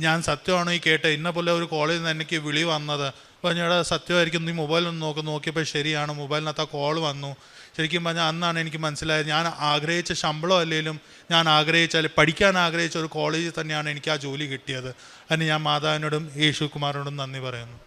ഞാൻ സത്യമാണോ ഈ കേട്ടെ, ഇന്ന പോലെ ഒരു കോളേജിൽ നിന്ന് എനിക്ക് വിളി വന്നത്. അപ്പോൾ ഞാൻ സത്യമായിരിക്കും, നീ മൊബൈലൊന്ന് നോക്കിയപ്പോൾ ശരിയാണ്, മൊബൈലിനകത്ത് ആ കോൾ വന്നു. ശരിക്കും പറഞ്ഞാൽ അന്നാണ് എനിക്ക് മനസ്സിലായത്, ഞാൻ ആഗ്രഹിച്ച ശമ്പളം അല്ലെങ്കിലും ഞാൻ പഠിക്കാൻ ആഗ്രഹിച്ച ഒരു കോളേജിൽ തന്നെയാണ് എനിക്ക് ആ ജോലി കിട്ടിയത്. അതിന് ഞാൻ മാതാവിനോടും യേശു കുമാറിനോടും നന്ദി പറയുന്നു.